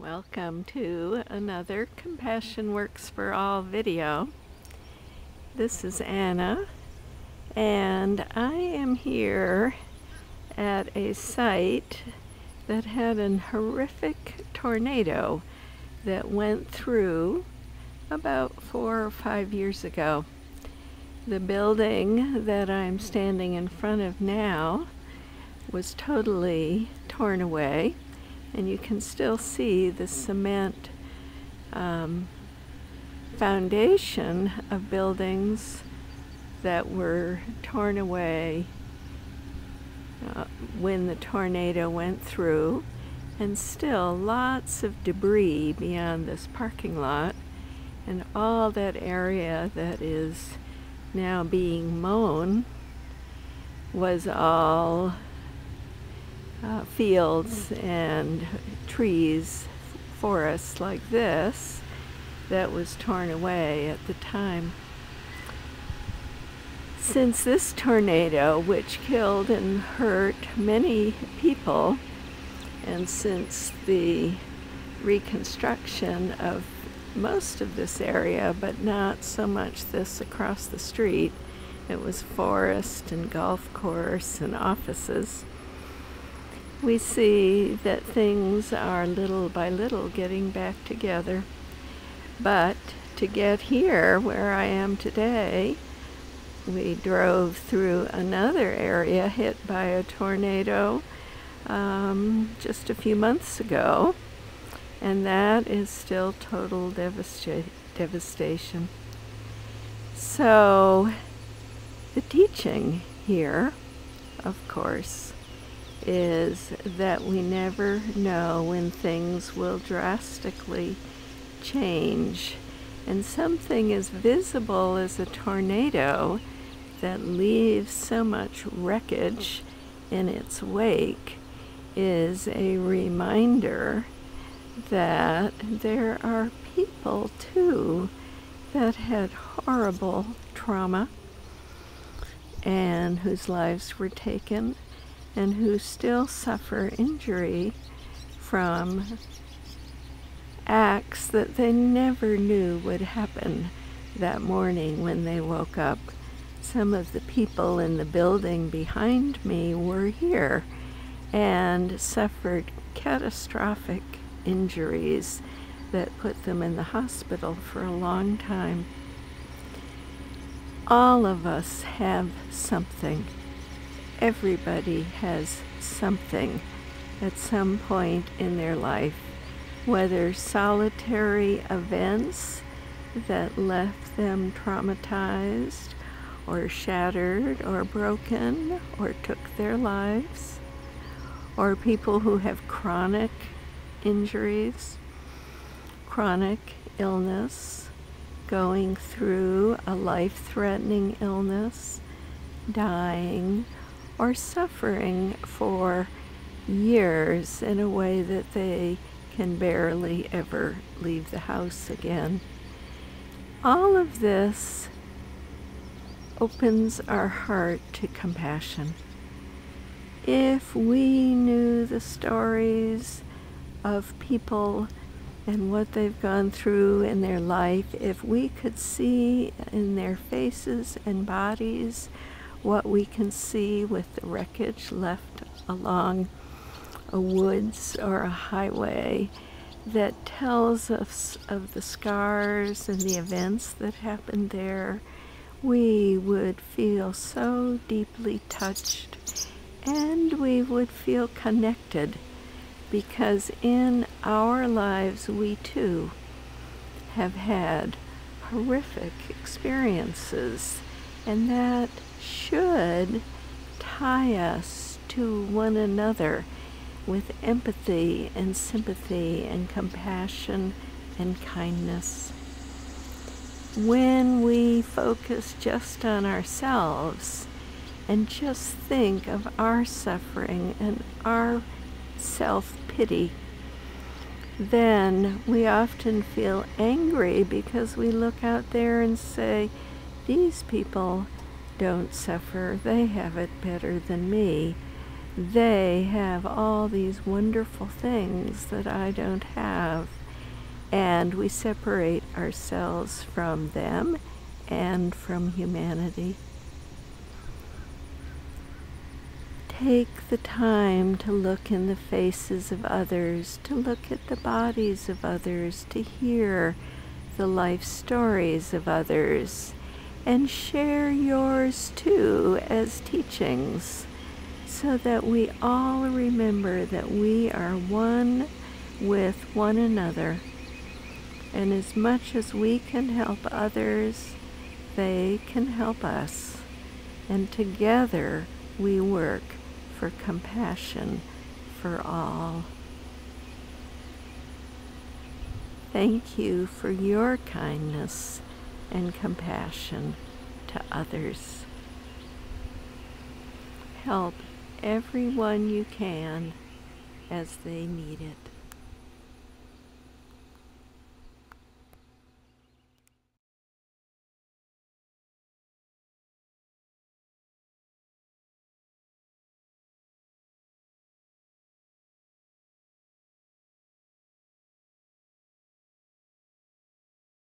Welcome to another Compassion Works for All video. This is Anna, and I am here at a site that had a horrific tornado that went through about 4 or 5 years ago. The building that I'm standing in front of now was totally torn away, and you can still see the cement foundation of buildings that were torn away when the tornado went through, and still lots of debris beyond this parking lot, and all that area that is now being mown was all fields and trees, forests like this that was torn away at the time. Since this tornado, which killed and hurt many people, and since the reconstruction of most of this area, but not so much this across the street, it was forest and golf course and offices, we see that things are little by little getting back together. But to get here where I am today, we drove through another area hit by a tornado just a few months ago, and that is still total devastation. So the teaching here, of course, is that we never know when things will drastically change, and something as visible as a tornado that leaves so much wreckage in its wake is a reminder that there are people too that had horrible trauma and whose lives were taken, and who still suffer injury from acts that they never knew would happen that morning when they woke up. Some of the people in the building behind me were here and suffered catastrophic injuries that put them in the hospital for a long time. All of us have something. Everybody has something at some point in their life, whether solitary events that left them traumatized or shattered or broken or took their lives, or people who have chronic injuries, chronic illness, going through a life-threatening illness, dying, or suffering for years in a way that they can barely ever leave the house again. All of this opens our heart to compassion. If we knew the stories of people and what they've gone through in their life, if we could see in their faces and bodies what we can see with the wreckage left along a woods or a highway that tells us of the scars and the events that happened there, we would feel so deeply touched, and we would feel connected, because in our lives we too have had horrific experiences, and that should tie us to one another with empathy and sympathy and compassion and kindness. When we focus just on ourselves and just think of our suffering and our self-pity, then we often feel angry because we look out there and say, these people don't suffer, they have it better than me. they have all these wonderful things that I don't have, and we separate ourselves from them and from humanity. Take the time to look in the faces of others, to look at the bodies of others, to hear the life stories of others, and share yours too as teachings, so that we all remember that we are one with one another. And as much as we can help others, they can help us. And together we work for compassion for all. Thank you for your kindness and compassion to others. Help everyone you can as they need it.